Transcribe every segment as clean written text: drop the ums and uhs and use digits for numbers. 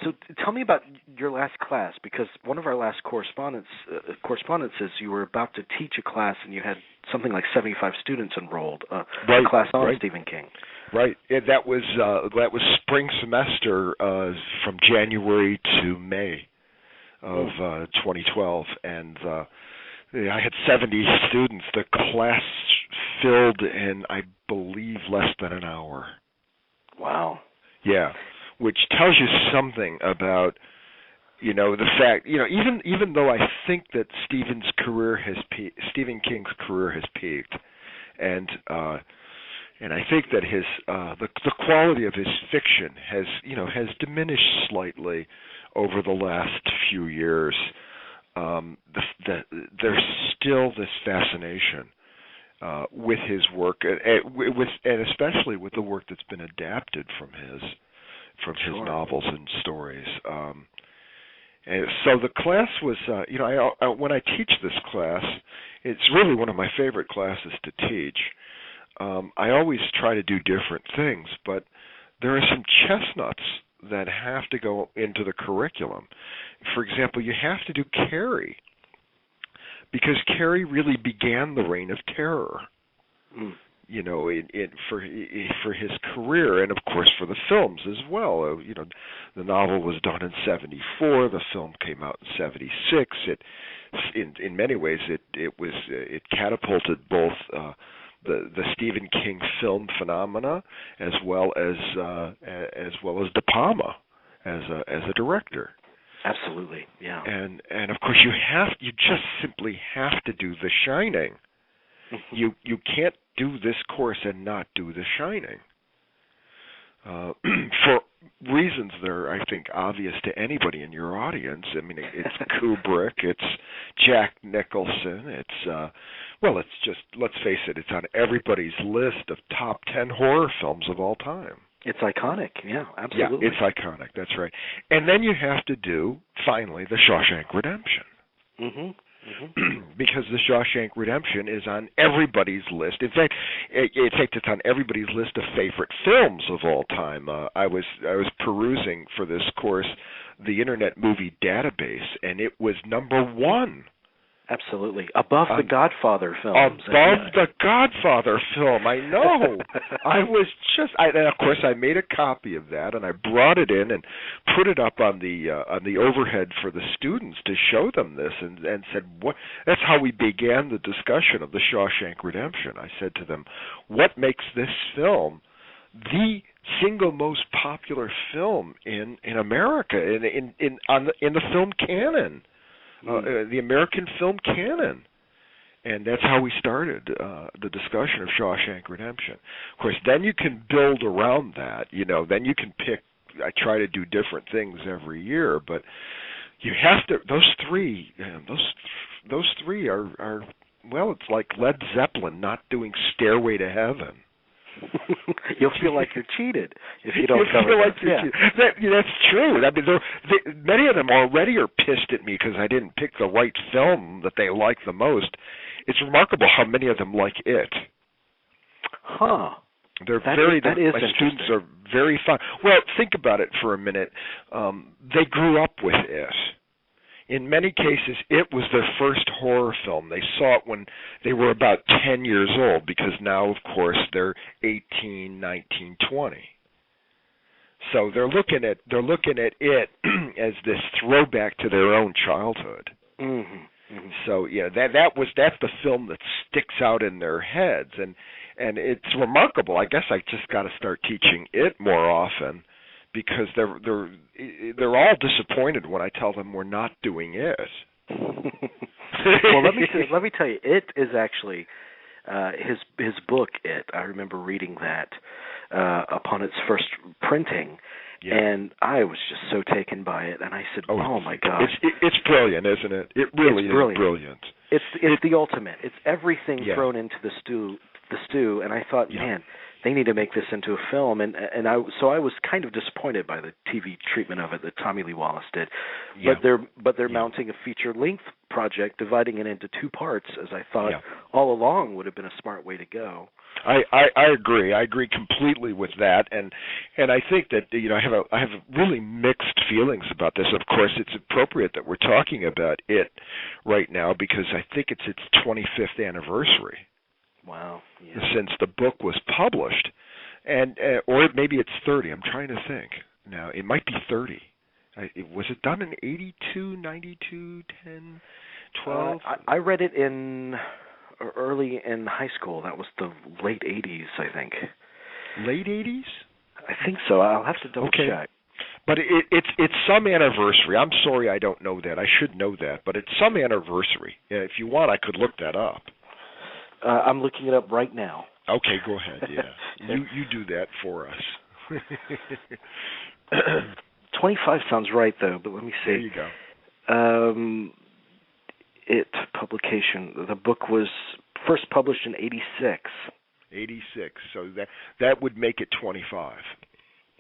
So tell me about your last class, because one of our last correspondences, you were about to teach a class and you had something like 75 students enrolled, a class on Stephen King. Right. That was spring semester from January to May of 2012, and I had 70 students. The class filled in, I believe, less than an hour. Wow. Yeah, which tells you something about, the fact, even though I think that Stephen King's career has peaked, and I think that his the quality of his fiction has diminished slightly over the last few years. There's still this fascination with his work, and especially with the work that's been adapted from his novels and stories. And so the class was, when I teach this class, it's really one of my favorite classes to teach. I always try to do different things, but there are some chestnuts that have to go into the curriculum. For example, you have to do Carrie, because Carrie really began the reign of terror. For his career, and of course for the films as well. The novel was done in '74. The film came out in '76. In many ways, it catapulted both the Stephen King film phenomena as well as De Palma as a director. Absolutely, yeah. And of course you just simply have to do The Shining. You can't do this course and not do The Shining. For reasons that are, I think, obvious to anybody in your audience. I mean, it's Kubrick, it's Jack Nicholson, let's face it, it's on everybody's list of top 10 horror films of all time. It's iconic, yeah, absolutely. Yeah, it's iconic, that's right. And then you have to do, finally, The Shawshank Redemption. Because The Shawshank Redemption is on everybody's list. In fact, it's on everybody's list of favorite films of all time. I was perusing for this course the Internet Movie Database, and it was number one. Absolutely. Above the Godfather films. Above the Godfather film, I know. And of course I made a copy of that, and I brought it in and put it up on the overhead for the students to show them this, and said, "What?" That's how we began the discussion of The Shawshank Redemption. I said to them, "What makes this film the single most popular film in America, in the film canon?" The American film canon. And that's how we started the discussion of Shawshank Redemption. Of course, then you can build around that. Then you can pick. I try to do different things every year, but you have to. Those three are well. It's like Led Zeppelin not doing Stairway to Heaven. You'll feel like you're cheated if you don't cover cheated. That's true. I mean, many of them already are pissed at me because I didn't pick the right film that they like the most. It's remarkable how many of them like it. Huh. My students are very fun. Well, think about it for a minute. They grew up with it. In many cases, it was their first horror film. They saw it when they were about 10 years old, because now, of course, they're 18, 19, 20. So they're looking at it as this throwback to their own childhood. So that's the film that sticks out in their heads, and it's remarkable. I guess I just got to start teaching it more often, because they're all disappointed when I tell them we're not doing it. Well, let me tell you, it is actually his book. It, I remember reading that upon its first printing, and I was just so taken by it, and I said, "Oh my gosh, it's brilliant, isn't it? It really is brilliant. It's the ultimate. It's everything thrown into the stew." And I thought, man, they need to make this into a film, and I was kind of disappointed by the TV treatment of it that Tommy Lee Wallace did. Yeah. But they're mounting a feature-length project, dividing it into two parts, as I thought all along would have been a smart way to go. I agree. I agree completely with that, and I think that I have really mixed feelings about this. Of course, it's appropriate that we're talking about it right now because I think it's its 25th anniversary. Wow! Yeah. Since the book was published, and or maybe it's 30. I'm trying to think now. It might be 30. Was it done in 82, 92, 10, 12? I read it early in high school. That was the late 80s, I think. Late 80s? I think so. I'll have to double check. But it's some anniversary. I'm sorry I don't know that. I should know that. But it's some anniversary. If you want, I could look that up. I'm looking it up right now. Okay, go ahead. Yeah, you do that for us. 25 sounds right, though. But let me see. There you go. Publication. The book was first published in 86. 86. So that would make it 25.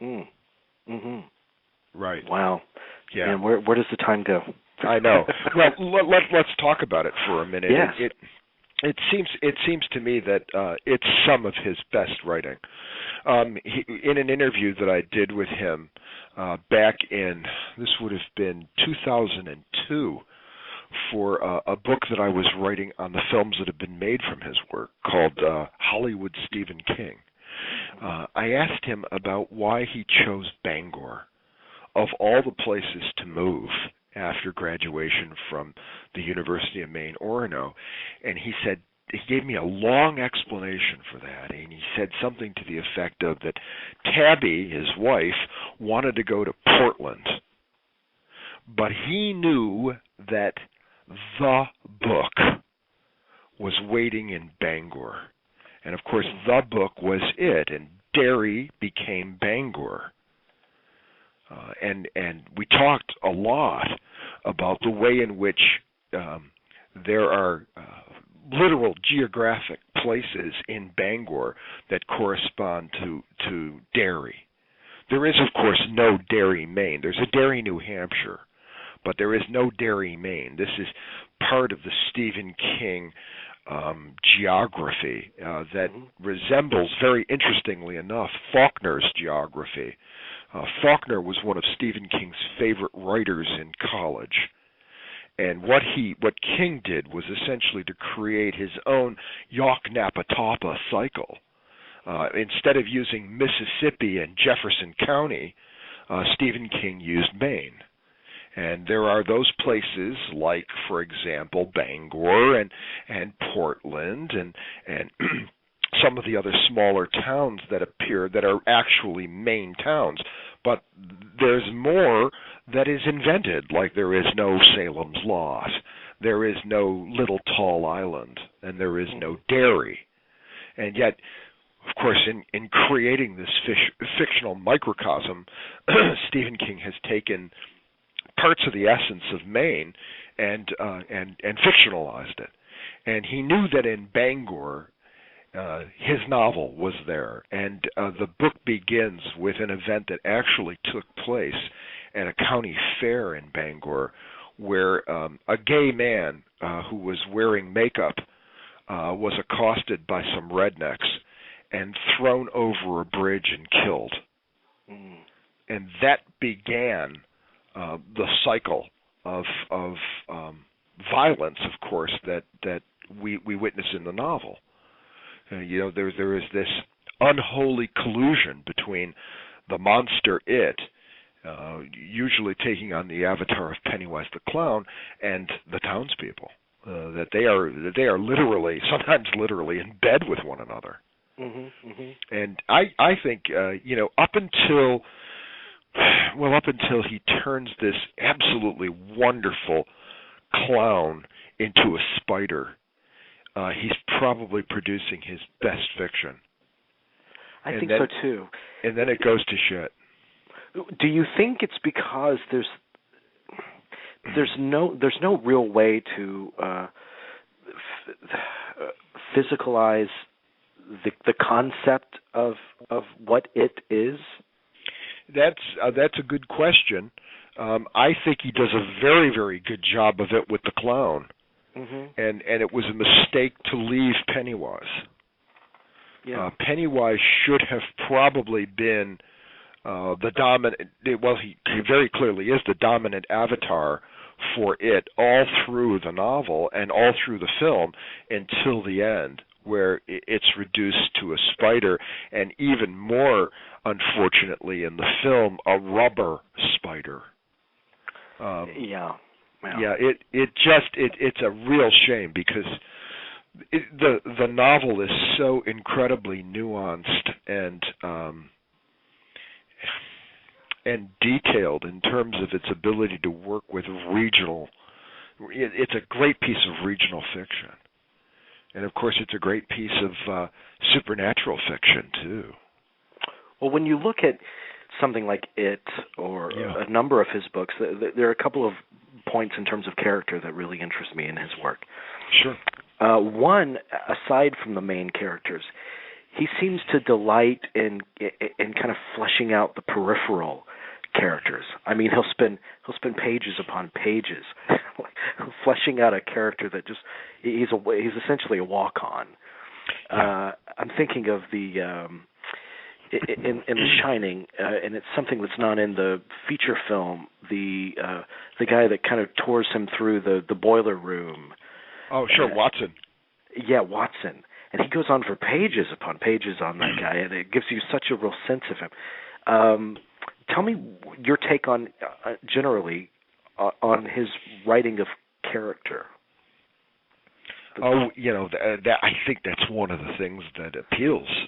Mm-hmm. Right. Wow. Yeah. And where does the time go? I know. Well, let's talk about it for a minute. Yes. It seems to me that it's some of his best writing. In an interview that I did with him back in, this would have been 2002, for a book that I was writing on the films that have been made from his work called Hollywood Stephen King. I asked him about why he chose Bangor, of all the places to move after graduation from the University of Maine, Orono, and he gave me a long explanation for that, and he said something to the effect of that Tabby, his wife, wanted to go to Portland, but he knew that the book was waiting in Bangor. And of course, the book was it, and Derry became Bangor. And we talked a lot about the way in which there are literal geographic places in Bangor that correspond to Derry. There is, of course, no Derry, Maine. There's a Derry, New Hampshire, but there is no Derry, Maine. This is part of the Stephen King geography that resembles, very interestingly enough, Faulkner's geography. Faulkner was one of Stephen King's favorite writers in college. And what King did was essentially to create his own Yawknapatawpah cycle. Instead of using Mississippi and Jefferson County, Stephen King used Maine. And there are those places like, for example, Bangor and Portland and some of the other smaller towns that appear that are actually Maine towns. But there's more that is invented, like there is no Salem's Lot, there is no Little Tall Island, and there is no Derry. And yet, of course, in creating this fictional microcosm, Stephen King has taken parts of the essence of Maine and fictionalized it. And he knew that in Bangor, his novel was there, and the book begins with an event that actually took place at a county fair in Bangor, where a gay man who was wearing makeup was accosted by some rednecks and thrown over a bridge and killed. And that began the cycle of violence, of course, that we witness in the novel. There is this unholy collusion between the monster It, usually taking on the avatar of Pennywise the Clown, and the townspeople. That they are literally, sometimes literally, in bed with one another. And I think up until he turns this absolutely wonderful clown into a spider, he's probably producing his best fiction. I think so too. And then it goes to shit. Do you think it's because there's no real way to physicalize the concept of what it is? That's a good question. I think he does a very, very good job of it with the clown. And it was a mistake to leave Pennywise. Pennywise should have probably been the dominant. Well, he very clearly is the dominant avatar for it all through the novel and all through the film until the end, where it's reduced to a spider, and even more unfortunately in the film, a rubber spider. It's a real shame, because the novel is so incredibly nuanced and detailed in terms of its ability to work with regional. It's a great piece of regional fiction, and of course, it's a great piece of supernatural fiction too. Well, when you look at something like It or a number of his books, there are a couple of points in terms of character that really interest me in his work. Sure. One, aside from the main characters, he seems to delight in kind of fleshing out the peripheral characters. I mean, he'll spend pages upon pages fleshing out a character that just he's essentially a walk-on. I'm thinking of the in The Shining, and it's something that's not in the feature film. The guy that kind of tours him through the boiler room. Oh, sure, Watson. Yeah, Watson. And he goes on for pages upon pages on that guy, and it gives you such a real sense of him. Tell me your take on, generally, on his writing of character. I think that's one of the things that appeals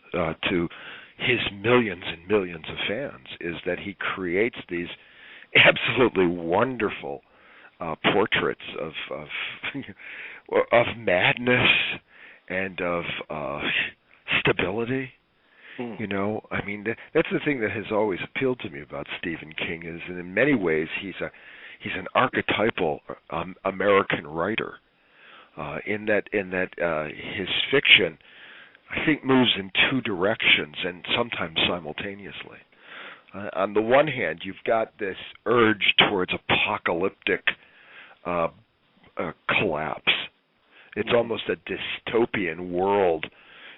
to his millions and millions of fans, is that he creates these absolutely wonderful portraits of madness and of stability. You know, I mean, that's the thing that has always appealed to me about Stephen King, is that in many ways he's an archetypal American writer. In that his fiction, I think, moves in two directions and sometimes simultaneously. On the one hand, you've got this urge towards apocalyptic collapse. It's almost a dystopian world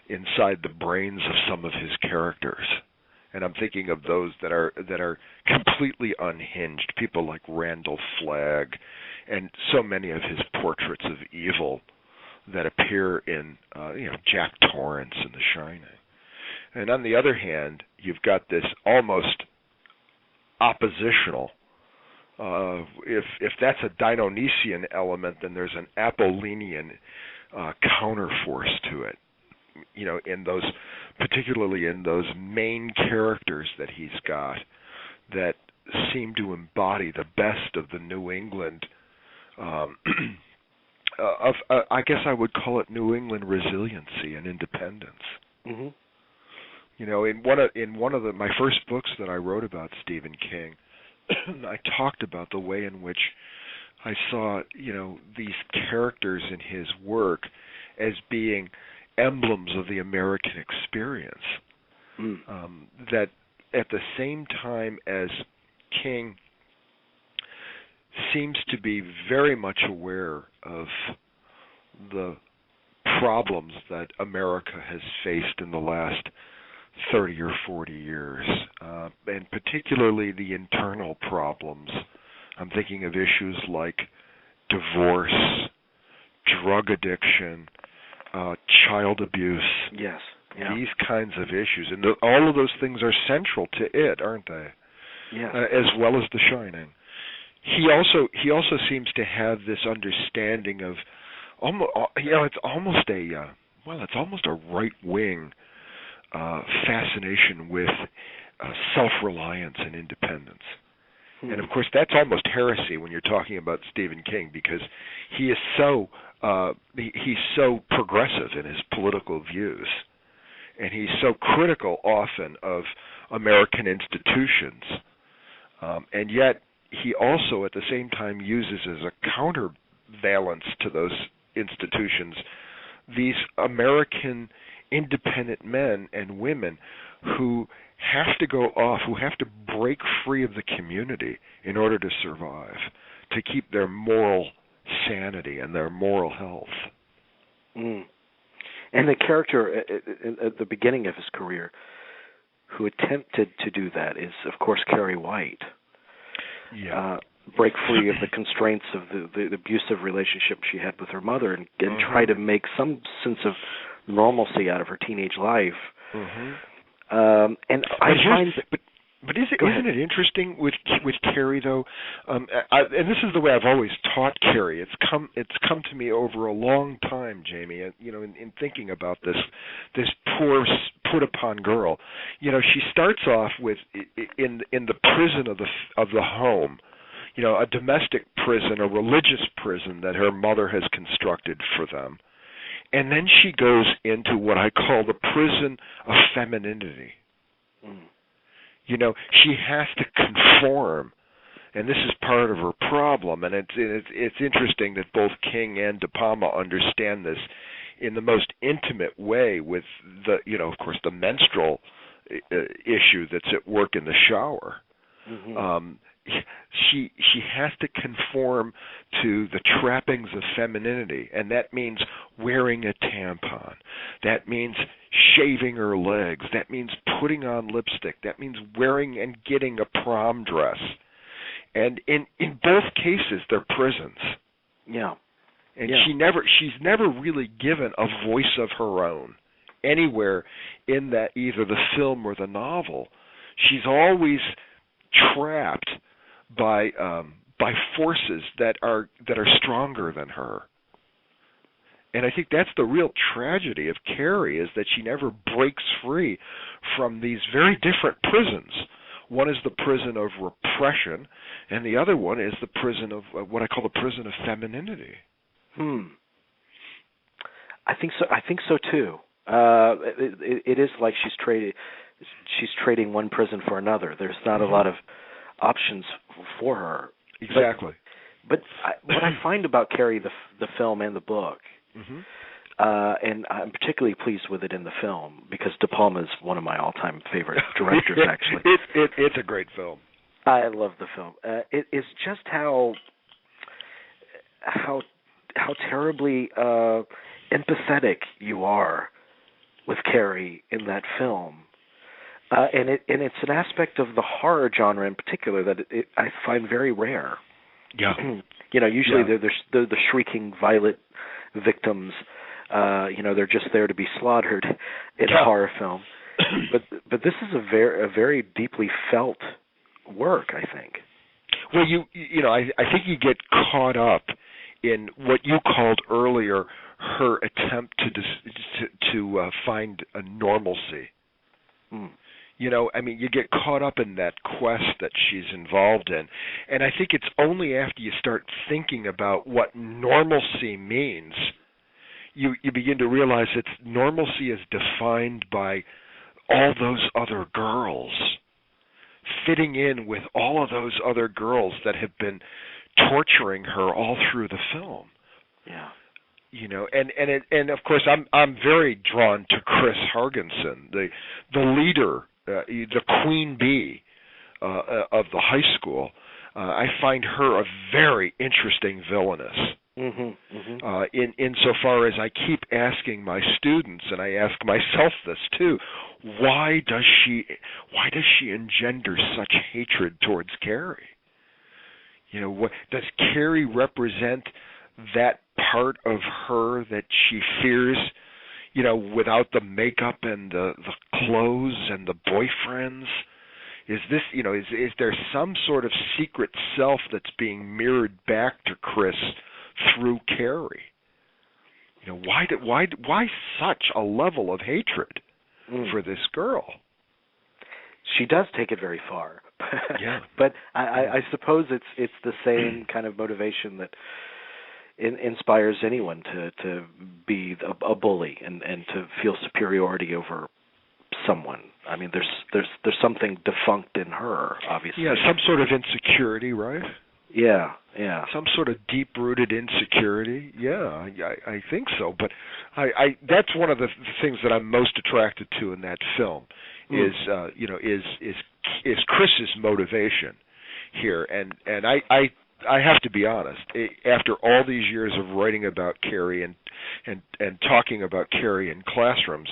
inside the brains of some of his characters, and I'm thinking of those that are completely unhinged. People like Randall Flagg, and so many of his portraits of evil that appear in Jack Torrance in The Shining. And on the other hand, you've got this almost oppositional. If that's a Dionysian element, then there's an Apollonian counterforce to it. You know, particularly in those main characters that he's got, that seem to embody the best of the New England. I guess I would call it New England resiliency and independence. Mm-hmm. You know, in one of my first books that I wrote about Stephen King, I talked about the way in which I saw, these characters in his work as being emblems of the American experience. That at the same time as King seems to be very much aware of the problems that America has faced in the last 30 or 40 years, and particularly the internal problems. I'm thinking of issues like divorce, drug addiction, child abuse. Yes. Yeah. These kinds of issues. And all of those things are central to it, aren't they? Yes. As well as The Shining. He also seems to have this understanding of it's almost a right-wing fascination with self-reliance and independence. And of course, that's almost heresy when you're talking about Stephen King, because he is he's so progressive in his political views, and he's so critical often of American institutions, and yet he also at the same time uses as a counterbalance to those institutions these American independent men and women who have to go off, who have to break free of the community in order to survive, to keep their moral sanity and their moral health. And the character at the beginning of his career who attempted to do that is, of course, Carrie White. Yeah. Break free of the constraints of the abusive relationship she had with her mother and try to make some sense of normalcy out of her teenage life. And I find that... But isn't it interesting with Carrie though? And this is the way I've always taught Carrie. It's come to me over a long time, Jamie. In thinking about this poor put upon girl. She starts off with in the prison of the home. A domestic prison, a religious prison that her mother has constructed for them, and then she goes into what I call the prison of femininity. She has to conform, and this is part of her problem. And it's interesting that both King and De Palma understand this in the most intimate way with of course, the menstrual issue that's at work in the shower. She has to conform to the trappings of femininity, and that means wearing a tampon. That means shaving her legs. That means putting on lipstick. That means wearing and getting a prom dress. And in both cases, they're prisons. Yeah. And she's never really given a voice of her own anywhere in that either the film or the novel. She's always trapped by forces that are stronger than her. And I think that's the real tragedy of Carrie, is that she never breaks free from these very different prisons. One is the prison of repression, and the other one is the prison of what I call the prison of femininity. I think so too. It is like she's trading one prison for another. There's not a lot of options for her. Exactly. But what I find about Carrie, the film and the book, and I'm particularly pleased with it in the film because De Palma is one of my all-time favorite directors. Actually, it's a great film. I love the film. It is just how terribly empathetic you are with Carrie in that film. And it's an aspect of the horror genre in particular that I find very rare. Yeah. Usually they're the shrieking, violent victims. They're just there to be slaughtered in a horror film. But this is a very deeply felt work, I think. Well, I think you get caught up in what you called earlier her attempt to find a normalcy. You get caught up in that quest that she's involved in. And I think it's only after you start thinking about what normalcy means, you begin to realize that normalcy is defined by all those other girls, fitting in with all of those other girls that have been torturing her all through the film. Yeah. And of course I'm very drawn to Chris Hargensen, the leader, the queen bee of the high school. I find her a very interesting villainess. Insofar as I keep asking my students, and I ask myself this too, why does she engender such hatred towards Carrie? Does Carrie represent that part of her that she fears, without the makeup and the clothes and the boyfriends? Is this, is there some sort of secret self that's being mirrored back to Chris through Carrie? Why such a level of hatred for this girl? She does take it very far. Yeah. But I suppose it's the same kind of motivation that inspires anyone to be a bully and to feel superiority over someone. I mean, there's something defunct in her, obviously. Yeah, some sort of insecurity, right? Yeah. Some sort of deep-rooted insecurity. Yeah, I think so. But I that's one of the things that I'm most attracted to in that film is Chris's motivation here, and I I have to be honest. After all these years of writing about Carrie and talking about Carrie in classrooms,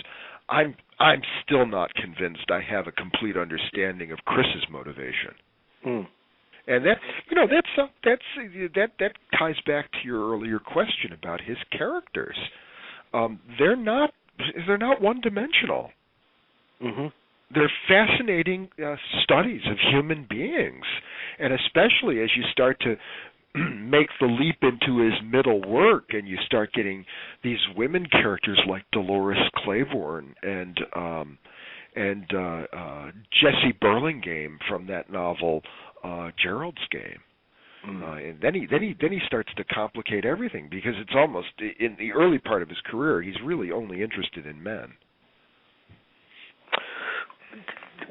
I'm still not convinced I have a complete understanding of Chris's motivation. Mm. And that ties back to your earlier question about his characters. They're not one-dimensional. Mm-hmm. They're fascinating studies of human beings, and especially as you start to make the leap into his middle work, and you start getting these women characters like Dolores Claiborne and Jessie Burlingame from that novel Gerald's Game. And then he starts to complicate everything, because it's almost, in the early part of his career, he's really only interested in men.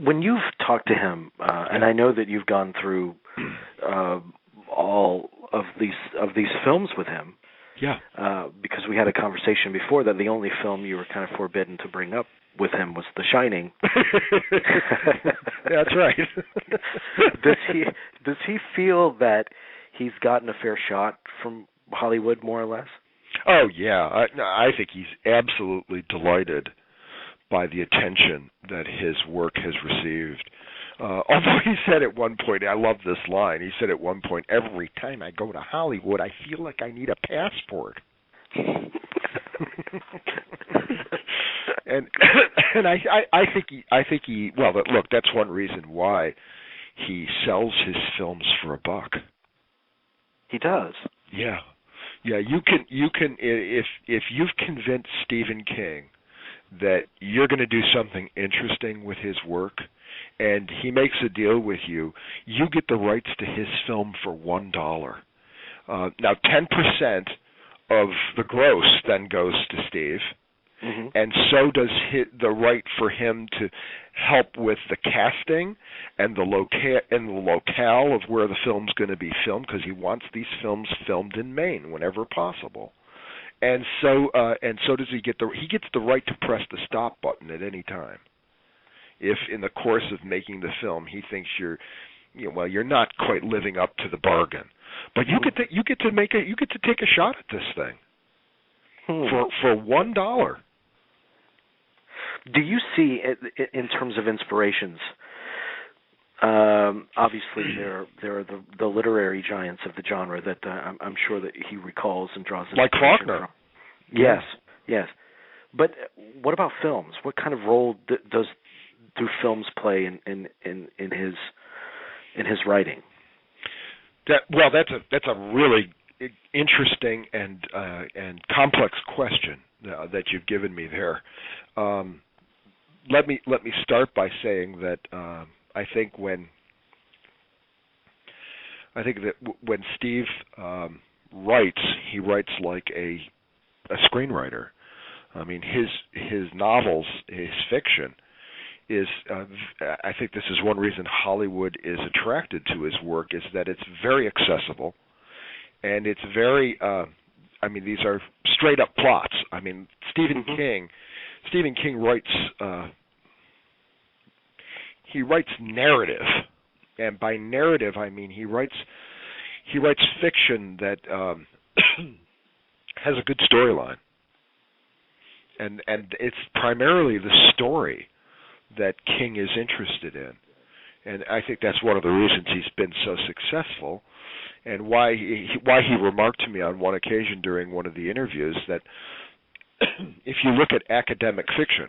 When you've talked to him, and I know that you've gone through all of these films with him, because we had a conversation before that the only film you were kind of forbidden to bring up with him was The Shining. That's right. Does he feel that he's gotten a fair shot from Hollywood, more or less? Oh yeah, I think he's absolutely delighted by the attention that his work has received. Although he said at one point, I love this line, he said at one point, every time I go to Hollywood, I feel like I need a passport. and I think he well, look, that's one reason why he sells his films for $1. He does. Yeah. You can if you've convinced Stephen King that you're going to do something interesting with his work, and he makes a deal with you, you get the rights to his film for $1. Now, 10% of the gross then goes to Steve, and so does the right for him to help with the casting and the locale of where the film's going to be filmed, because he wants these films filmed in Maine whenever possible. And so does he gets the right to press the stop button at any time, if in the course of making the film he thinks you're not quite living up to the bargain. But you get to take a shot at this thing for $1. Do you see, in terms of inspirations? Obviously, there are the literary giants of the genre that I'm sure that he recalls and draws like Faulkner. From. Yes. But what about films? What kind of role do films play in his writing? That's a really interesting and complex question that you've given me there. Let me start by saying that I think that when Steve writes, he writes like a screenwriter. I mean, his novels, his fiction is. I think this is one reason Hollywood is attracted to his work, is that it's very accessible, and it's very. These are straight up plots. I mean, Stephen King writes. He writes narrative, and by narrative I mean he writes fiction that has a good storyline, and it's primarily the story that King is interested in, and I think that's one of the reasons he's been so successful, and why he remarked to me on one occasion during one of the interviews that if you look at academic fiction.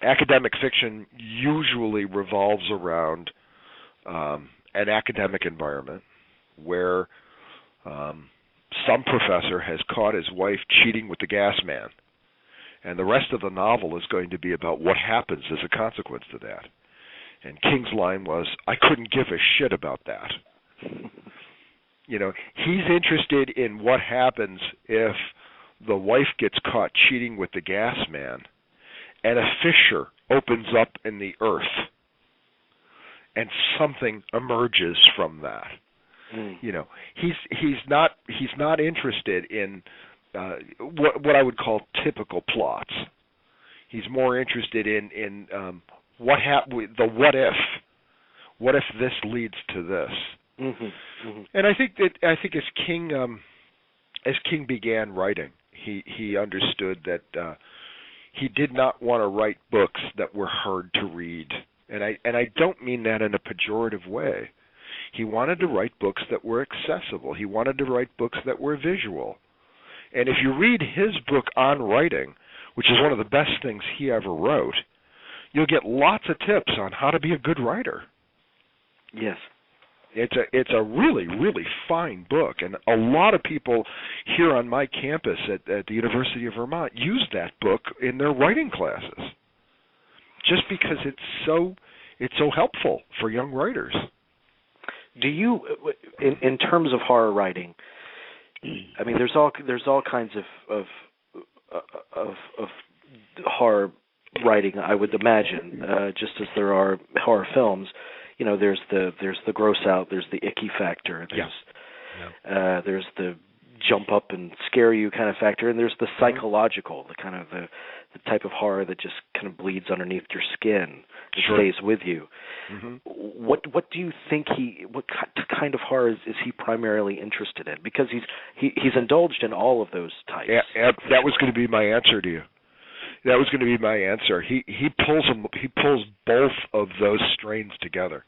Academic fiction usually revolves around an academic environment where some professor has caught his wife cheating with the gas man, and the rest of the novel is going to be about what happens as a consequence to that. And King's line was, I couldn't give a shit about that. He's interested in what happens if the wife gets caught cheating with the gas man, and a fissure opens up in the earth, and something emerges from that. He's not interested in what I would call typical plots. He's more interested in what if. What if this leads to this? And I think as King began writing, he understood that he did not want to write books that were hard to read, and I don't mean that in a pejorative way. He wanted to write books that were accessible. He wanted to write books that were visual. And if you read his book on writing, which is one of the best things he ever wrote, you'll get lots of tips on how to be a good writer. Yes. It's a really, really fine book, and a lot of people here on my campus at the University of Vermont use that book in their writing classes, just because it's so helpful for young writers. Do you, in terms of horror writing? I mean, there's all kinds of horror writing, I would imagine, just as there are horror films. You know, there's the gross out, there's the icky factor, there's the jump up and scare you kind of factor, and there's the psychological, the kind of the type of horror that just kind of bleeds underneath your skin and stays with you. What do you think what kind of horror is he primarily interested in? Because he's indulged in all of those types. Yeah, that was going to be my answer to you. That was going to be my answer. He pulls both of those strains together.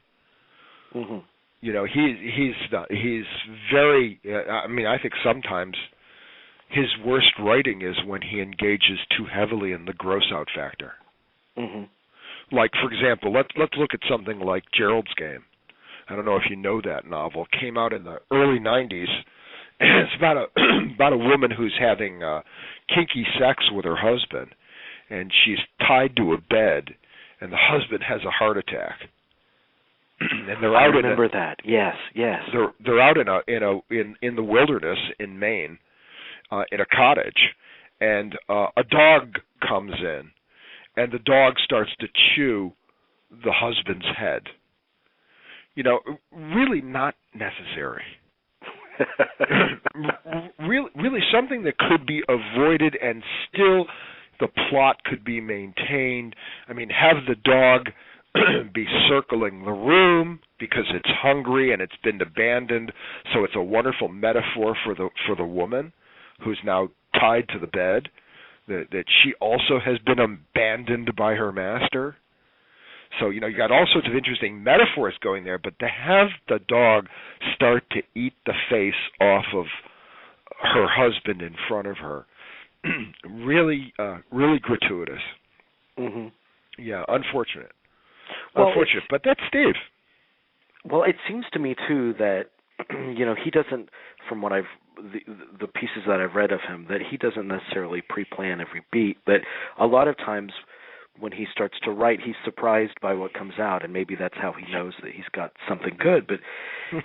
You know, he's very. I mean, I think sometimes his worst writing is when he engages too heavily in the gross out factor. Like, for example, let's look at something like Gerald's Game. I don't know if you know that novel. It came out in the early '90s. And it's about a woman who's having kinky sex with her husband, and she's tied to a bed, and the husband has a heart attack. And they're out. I remember that. Yes. They're out in the wilderness in Maine, in a cottage, and a dog comes in, and the dog starts to chew the husband's head. You know, really not necessary. really something that could be avoided and still the plot could be maintained. I mean, have the dog be circling the room because it's hungry and it's been abandoned, so it's a wonderful metaphor for the woman who's now tied to the bed, that she also has been abandoned by her master. So, you know, you got all sorts of interesting metaphors going there, but to have the dog start to eat the face off of her husband in front of her, really gratuitous. Yeah, unfortunate. Unfortunate, but that's Steve. Well, it seems to me too that you know, he doesn't, from what the pieces that I've read of him, that he doesn't necessarily pre-plan every beat, but a lot of times when he starts to write, he's surprised by what comes out, and maybe that's how he knows that he's got something good. But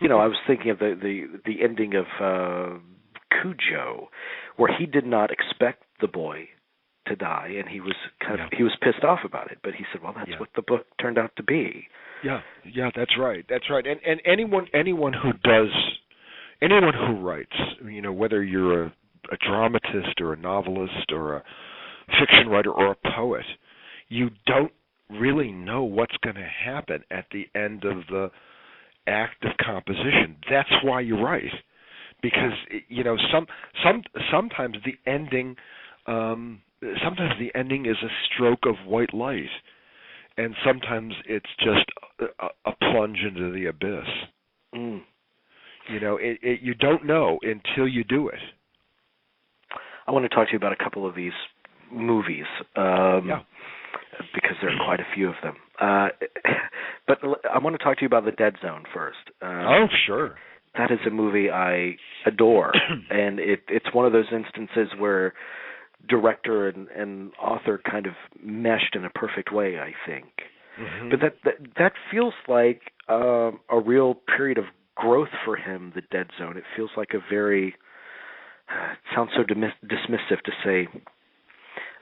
you know, I was thinking of the ending of Cujo, where he did not expect the boy to die, and he was he was pissed off about it. But he said, "Well, that's what the book turned out to be." Yeah, that's right. And anyone who writes, you know, whether you're a dramatist or a novelist or a fiction writer or a poet, you don't really know what's going to happen at the end of the act of composition. That's why you write, because you know sometimes the ending is a stroke of white light, and sometimes it's just a plunge into the abyss. You know, you don't know until you do it. I want to talk to you about a couple of these movies. Because there are quite a few of them. But I want to talk to you about The Dead Zone first. Oh, sure. That is a movie I adore, and it's one of those instances where director and author kind of meshed in a perfect way, I think. But that feels like a real period of growth for him, The Dead Zone. It feels like a very, it sounds so dismissive to say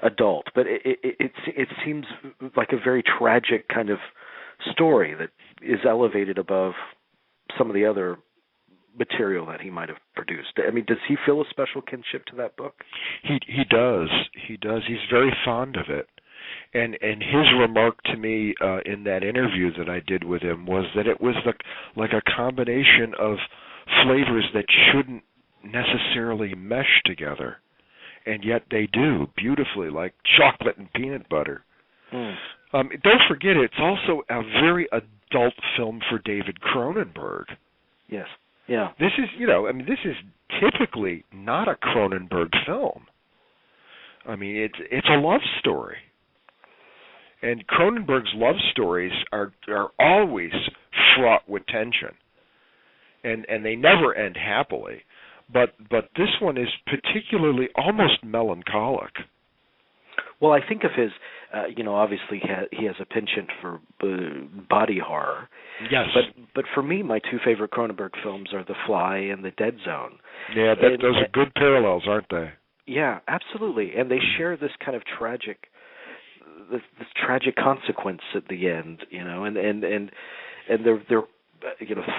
adult, but it seems like a very tragic kind of story that is elevated above some of the other material that he might have produced. I mean, does he feel a special kinship to that book? He does. He's very fond of it. And his remark to me in that interview that I did with him was that it was like a combination of flavors that shouldn't necessarily mesh together, and yet they do beautifully, like chocolate and peanut butter. Don't forget, it's also a very adult film for David Cronenberg. Yes. Yeah. This is, this is typically not a Cronenberg film. I mean, it's a love story. And Cronenberg's love stories are always fraught with tension. And they never end happily. But this one is particularly almost melancholic. Well, I think of his, obviously he has a penchant for body horror. Yes. But for me, my two favorite Cronenberg films are The Fly and The Dead Zone. Yeah, those are good parallels, aren't they? Yeah, absolutely. And they share this kind of tragic consequence at the end, and they're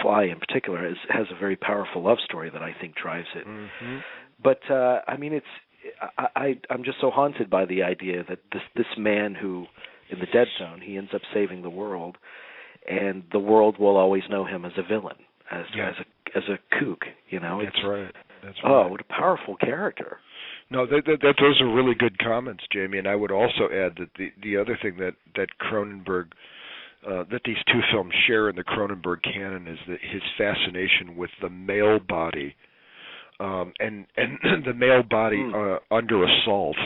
Fly in particular has a very powerful love story that I think drives it. Mm-hmm. But I'm just so haunted by the idea that this man who, in The Dead Zone, he ends up saving the world, and the world will always know him as a villain, as a kook. That's right. Oh, what a powerful character. No, those are really good comments, Jamie. And I would also add that the other thing that Cronenberg, that these two films share in the Cronenberg canon is that his fascination with the male body, and the male body under assault.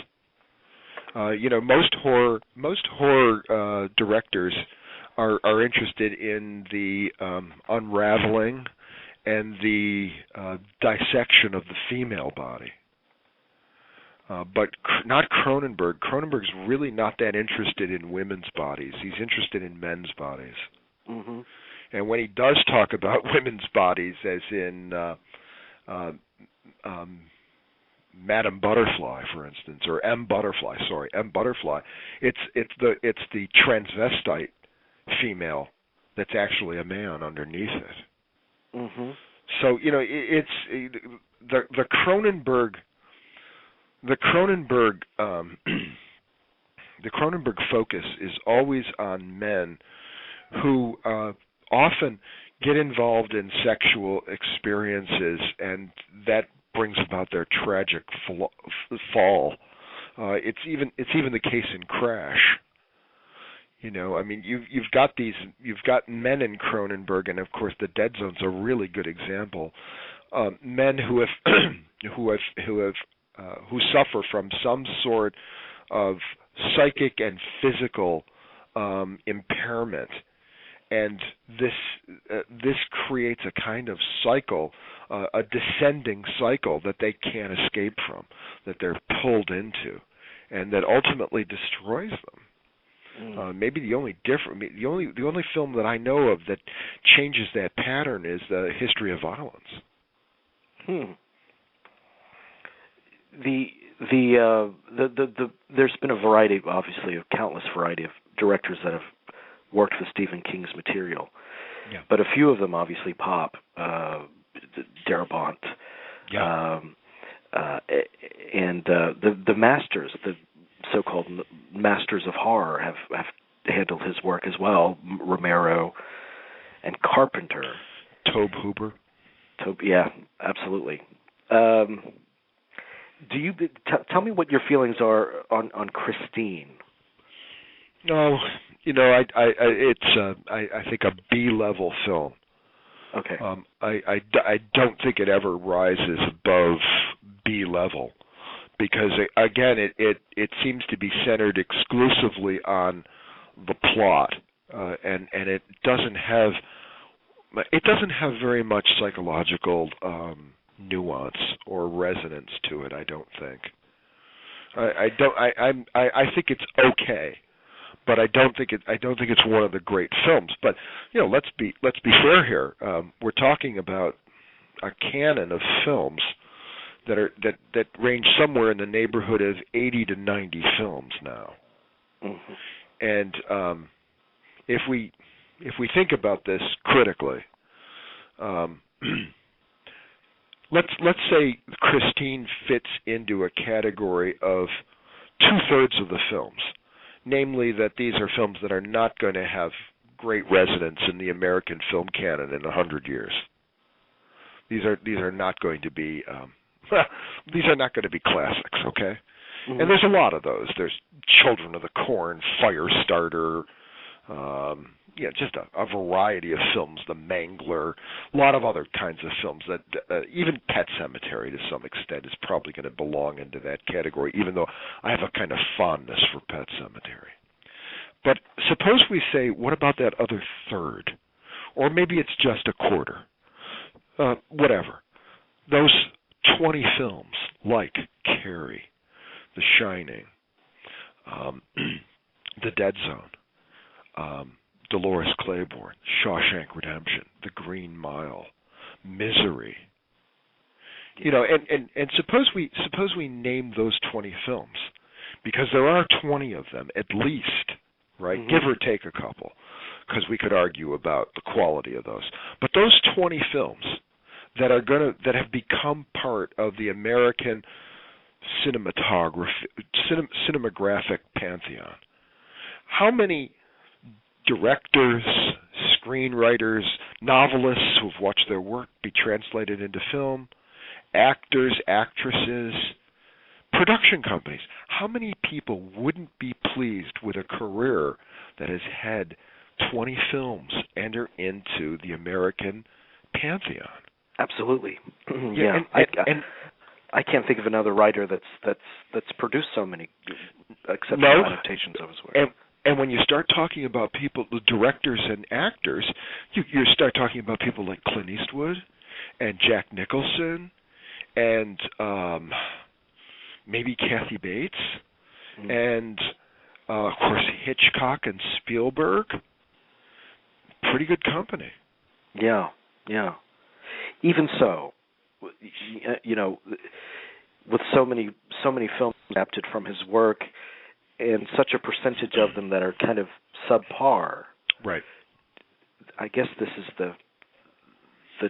Most horror directors are interested in the unraveling and the dissection of the female body. But not Cronenberg. Cronenberg's really not that interested in women's bodies. He's interested in men's bodies. Mm-hmm. And when he does talk about women's bodies, as in Madame Butterfly, for instance, or M. Butterfly, it's the transvestite female that's actually a man underneath it. Mm-hmm. So it's the Cronenberg. The Cronenberg focus is always on men who often get involved in sexual experiences, and that brings about their tragic fall. It's even the case in Crash. You've got men in Cronenberg, and of course, The Dead Zone's a really good example. Men who suffer from some sort of psychic and physical impairment, and this creates a kind of cycle, a descending cycle that they can't escape from, that they're pulled into, and that ultimately destroys them. Maybe the only film that I know of that changes that pattern is The History of Violence. There's been a variety, obviously, a countless variety of directors that have worked with Stephen King's material. Yeah. But a few of them obviously pop. Darabont, and the masters, the so-called masters of horror, have handled his work as well. Romero and Carpenter. Tobe Hooper. Yeah, absolutely. Do you tell me what your feelings are on Christine? No, it's I think a B-level film. Okay. I don't think it ever rises above B-level, because again it seems to be centered exclusively on the plot, and it doesn't have very much psychological nuance or resonance to it. I don't think. I think it's okay, but I don't think it's one of the great films. But let's be fair here. We're talking about a canon of films that range somewhere in the neighborhood of 80 to 90 films now. Mm-hmm. And if we think about this critically, let's say Christine fits into a category of 2/3 of the films. namely that these are films that are not going to have great resonance in the American film canon in 100 years. These are not going to be these are not going to be classics, okay? Mm-hmm. And there's a lot of those. There's Children of the Corn, Firestarter, just a variety of films, The Mangler, a lot of other kinds of films that even Pet Sematary to some extent is probably going to belong into that category, even though I have a kind of fondness for Pet Sematary. But suppose we say, what about that other third? Or maybe it's just a quarter. Whatever. Those 20 films like Carrie, The Shining, The Dead Zone, Dolores Claiborne, Shawshank Redemption, The Green Mile, Misery. And suppose we name those 20 films, because there are 20 of them at least, right? Mm-hmm. Give or take a couple, because we could argue about the quality of those. But those 20 films that have become part of the American cinematographic pantheon. How many directors, screenwriters, novelists who've watched their work be translated into film, actors, actresses, production companies, how many people wouldn't be pleased with a career that has had 20 films enter into the American pantheon? Absolutely. Yeah. And I can't think of another writer that's produced so many exceptional adaptations of his work. And when you start talking about people, the directors and actors, you start talking about people like Clint Eastwood and Jack Nicholson and maybe Kathy Bates and, of course, Hitchcock and Spielberg. Pretty good company. Yeah. Even so, with so many films adapted from his work, and such a percentage of them that are kind of subpar. Right. I guess this is the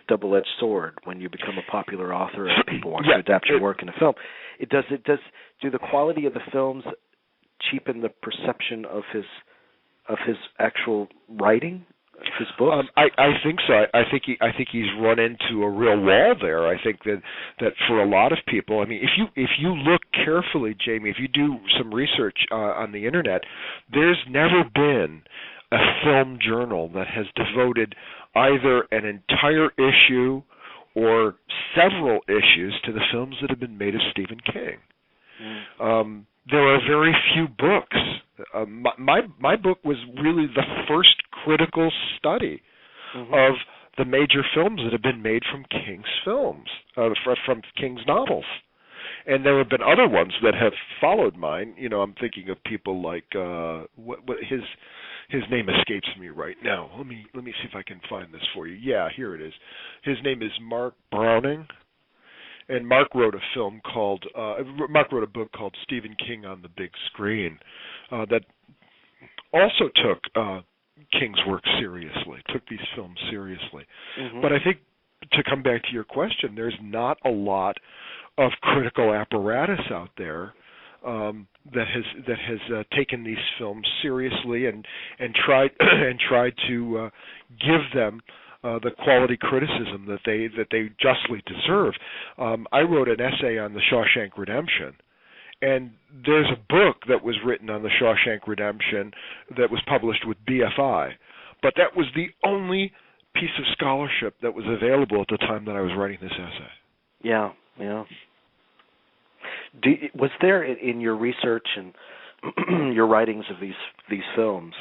double-edged sword when you become a popular author and people want to adapt your work into film. Do the quality of the films cheapen the perception of his actual writing? His books? I think so. I think he's run into a real wall there. I think that for a lot of people, I mean, if you look carefully, Jamie, if you do some research on the internet, there's never been a film journal that has devoted either an entire issue or several issues to the films that have been made of Stephen King. There are very few books. My book was really the first critical study of the major films that have been made from King's films, from King's novels. And there have been other ones that have followed mine. I'm thinking of people like his name escapes me right now. Let me see if I can find this for you. Yeah, here it is. His name is Mark Browning. And Mark wrote a book called Stephen King on the Big Screen that also took King's work seriously, took these films seriously. But I think, to come back to your question, there's not a lot of critical apparatus out there that has taken these films seriously and tried to give them the quality criticism that they justly deserve. I wrote an essay on the Shawshank Redemption, and there's a book that was written on the Shawshank Redemption that was published with BFI, but that was the only piece of scholarship that was available at the time that I was writing this essay. Yeah. Was there in your research and your writings of these films,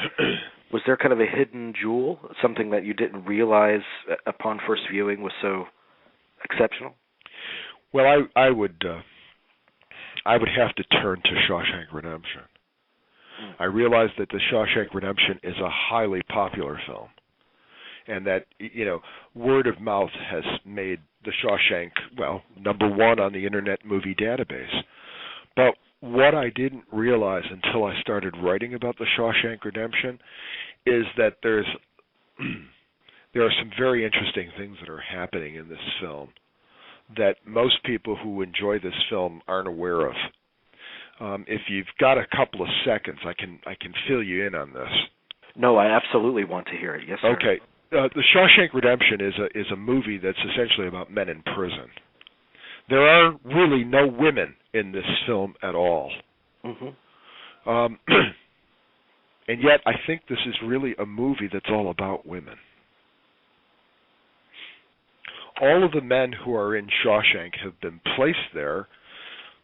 was there kind of a hidden jewel, something that you didn't realize upon first viewing was so exceptional? Well, I would have to turn to Shawshank Redemption. I realized that the Shawshank Redemption is a highly popular film, and that word of mouth has made the Shawshank, number one on the Internet Movie Database. But what I didn't realize until I started writing about the Shawshank Redemption is that there are some very interesting things that are happening in this film that most people who enjoy this film aren't aware of. If you've got a couple of seconds, I can fill you in on this. No, I absolutely want to hear it. Yes, sir. Okay. The Shawshank Redemption is a movie that's essentially about men in prison. There are really no women in this film at all. Mm-hmm. And yet, I think this is really a movie that's all about women. All of the men who are in Shawshank have been placed there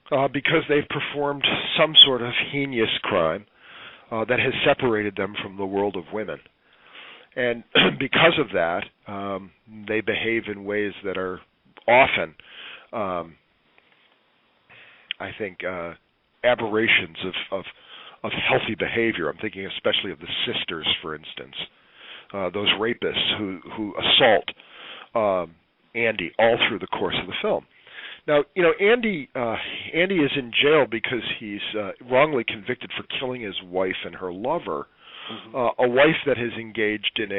because they've performed some sort of heinous crime that has separated them from the world of women. And because of that, they behave in ways that are often, I think, aberrations of healthy behavior. I'm thinking especially of the sisters, for instance, those rapists who assault Andy all through the course of the film. Now, Andy is in jail because he's wrongly convicted for killing his wife and her lover, a wife that has engaged in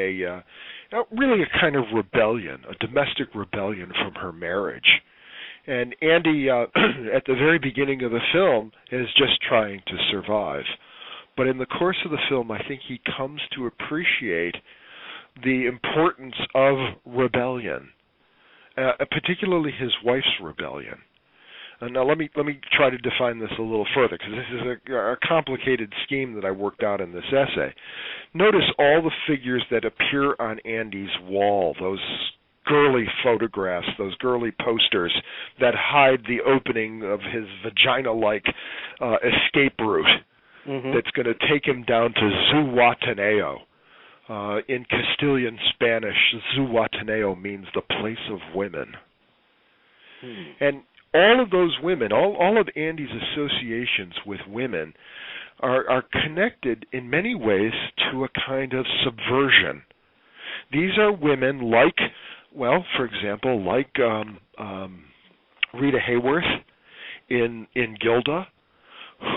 really a kind of rebellion, a domestic rebellion from her marriage. And Andy, at the very beginning of the film, is just trying to survive. But in the course of the film, I think he comes to appreciate the importance of rebellion, particularly his wife's rebellion. Now let me try to define this a little further, because this is a complicated scheme that I worked out in this essay. Notice all the figures that appear on Andy's wall, those girly photographs, those girly posters that hide the opening of his vagina-like escape route that's going to take him down to Zihuatanejo. In Castilian Spanish, Zihuatanejo means the place of women. And all of those women, all of Andy's associations with women are connected in many ways to a kind of subversion. These are women like, well, for example, like Rita Hayworth in Gilda,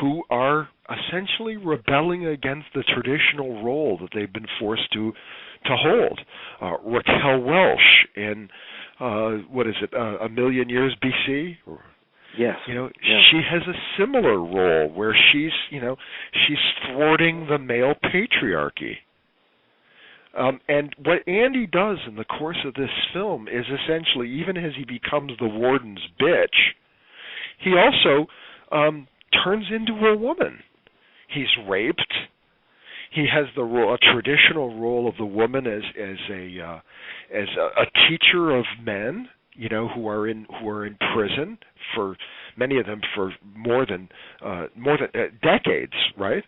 who are essentially rebelling against the traditional role that they've been forced to hold. Raquel Welch in A Million Years BC? Yes. She has a similar role where she's thwarting the male patriarchy. And what Andy does in the course of this film is essentially, even as he becomes the warden's bitch, he also turns into a woman. He's raped. He has a traditional role of the woman as a teacher of men, who are in prison, for many of them for more than decades, right?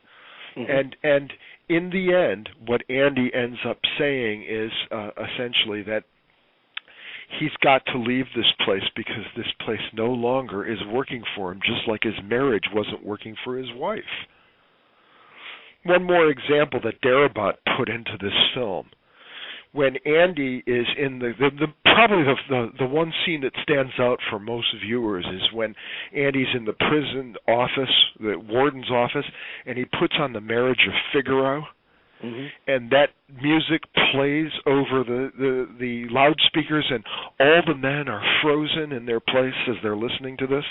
Mm-hmm. And in the end, what Andy ends up saying is essentially that he's got to leave this place because this place no longer is working for him, just like his marriage wasn't working for his wife. One more example that Darabont put into this film. When Andy is in probably the one scene that stands out for most viewers is when Andy's in the prison office, the warden's office, and he puts on the Marriage of Figaro, and that music plays over the loudspeakers, and all the men are frozen in their place as they're listening to this.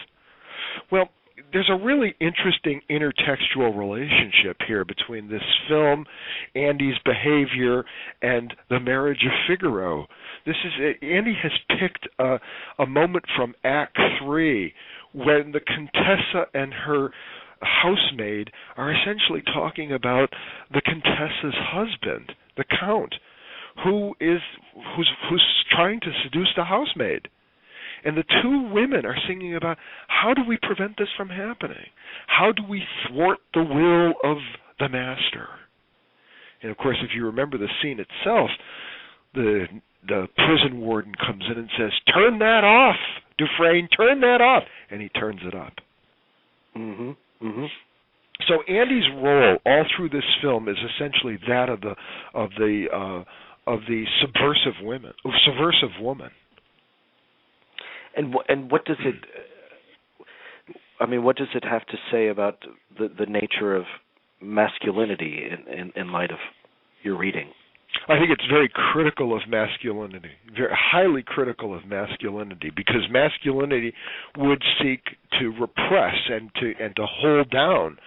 Well, there's a really interesting intertextual relationship here between this film, Andy's behavior, and the Marriage of Figaro. Andy has picked a moment from Act 3 when the Contessa and her housemaid are essentially talking about the Contessa's husband, the Count, who's trying to seduce the housemaid. And the two women are singing about, how do we prevent this from happening? How do we thwart the will of the master? And of course, if you remember the scene itself, the prison warden comes in and says, "Turn that off, Dufresne, turn that off," and he turns it up. So Andy's role all through this film is essentially that of the subversive woman. And what does it? I mean, what does it have to say about the nature of masculinity in light of your reading? I think it's very critical of masculinity, very highly critical of masculinity, because masculinity would seek to repress and to hold down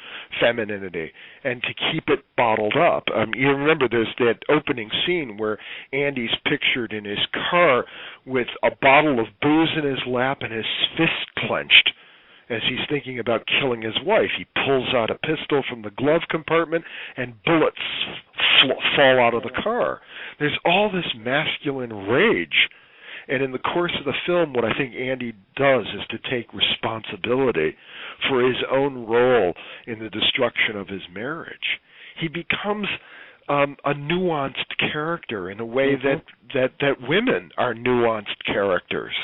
femininity and to keep it bottled up. You remember there's that opening scene where Andy's pictured in his car with a bottle of booze in his lap and his fist clenched as he's thinking about killing his wife. He pulls out a pistol from the glove compartment and bullets fall out of the car. There's all this masculine rage. And in the course of the film, what I think Andy does is to take responsibility for his own role in the destruction of his marriage. He becomes a nuanced character in a way that women are nuanced characters.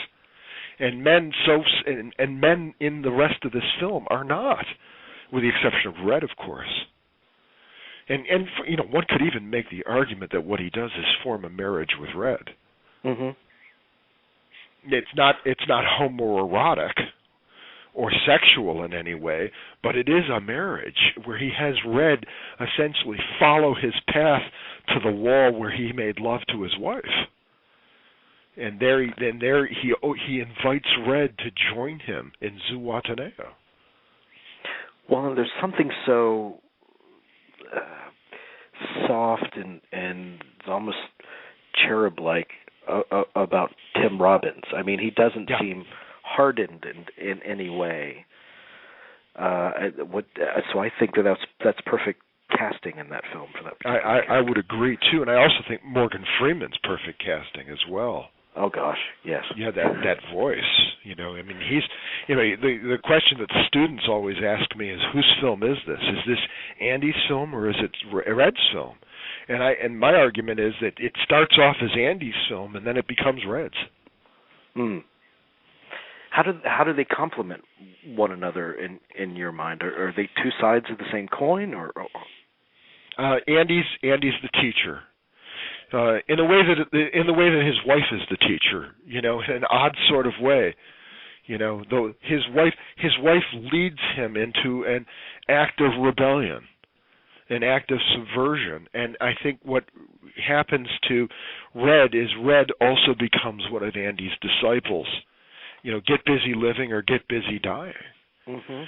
And men men in the rest of this film are not, with the exception of Red, of course. And one could even make the argument that what he does is form a marriage with Red. Mm-hmm. It's not homoerotic or sexual in any way, but it is a marriage where he has Red essentially follow his path to the wall where he made love to his wife. And there he invites Red to join him in Zihuatanejo. Well, there's something so soft and almost cherub-like about Tim Robbins. I mean, he doesn't seem hardened in any way. So I think that's perfect casting in that film for that. I would agree too, and I also think Morgan Freeman's perfect casting as well. Oh gosh, yes. Yeah, that voice. I mean, he's. The question that students always ask me is, whose film is this? Is this Andy's film or is it Red's film? And my argument is that it starts off as Andy's film and then it becomes Red's. Mm. How do they complement one another in your mind? Are they two sides of the same coin, or? Andy's the teacher. In the way that his wife is the teacher, in an odd sort of way, though his wife leads him into an act of rebellion, an act of subversion, and I think what happens to Red is Red also becomes one of Andy's disciples. Get busy living or get busy dying. Mm-hmm.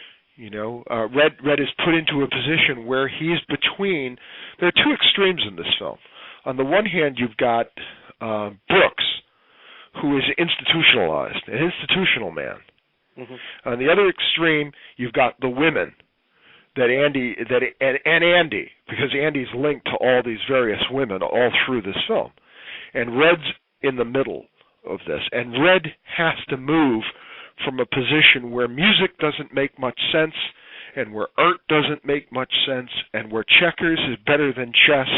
Red is put into a position where he's between. There are two extremes in this film. On the one hand, you've got Brooks, who is institutionalized, an institutional man. Mm-hmm. On the other extreme, you've got the women and Andy, because Andy's linked to all these various women all through this film. And Red's in the middle of this. And Red has to move from a position where music doesn't make much sense, and where art doesn't make much sense, and where checkers is better than chess,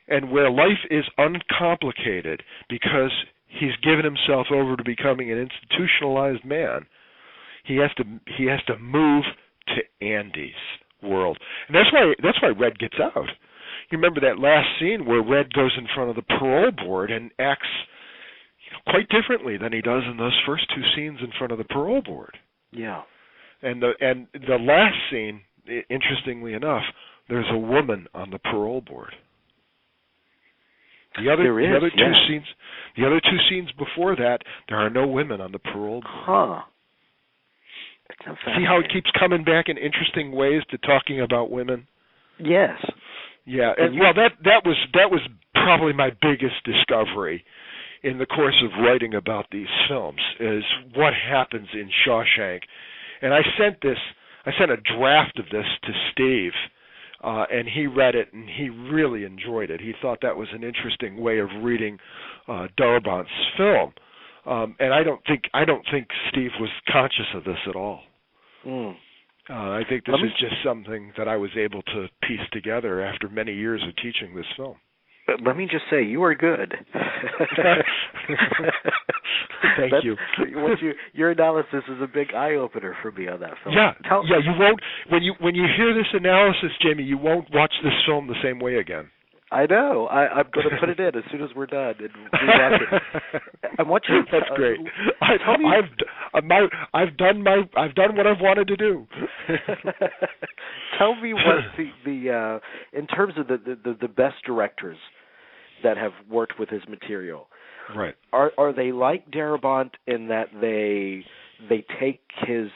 and where life is uncomplicated because he's given himself over to becoming an institutionalized man. He has to move to Andy's world, and that's why Red gets out. You remember that last scene where Red goes in front of the parole board and acts quite differently than he does in those first two scenes in front of the parole board. Yeah. And the last scene, interestingly enough, there's a woman on the parole board. The other two scenes before that, there are no women on the parole board. Huh. See how it keeps coming back in interesting ways to talking about women? Yes. Yeah, and that was probably my biggest discovery in the course of writing about these films, is what happens in Shawshank. And I sent a draft of this to Steve, and he read it and he really enjoyed it. He thought that was an interesting way of reading Darabant's film. And I don't think Steve was conscious of this at all. Mm. I think this is just something that I was able to piece together after many years of teaching this film. But let me just say, you are good. Thank you. Your analysis is a big eye opener for me on that film. Yeah, you won't when you hear this analysis, Jamie, you won't watch this film the same way again. I know. I'm going to put it in as soon as we're done and rewatch it. I want you. That's great. I've done what I've wanted to do. Tell me what the in terms of the best directors that have worked with his material. Right. Are they like Darabont in that they take the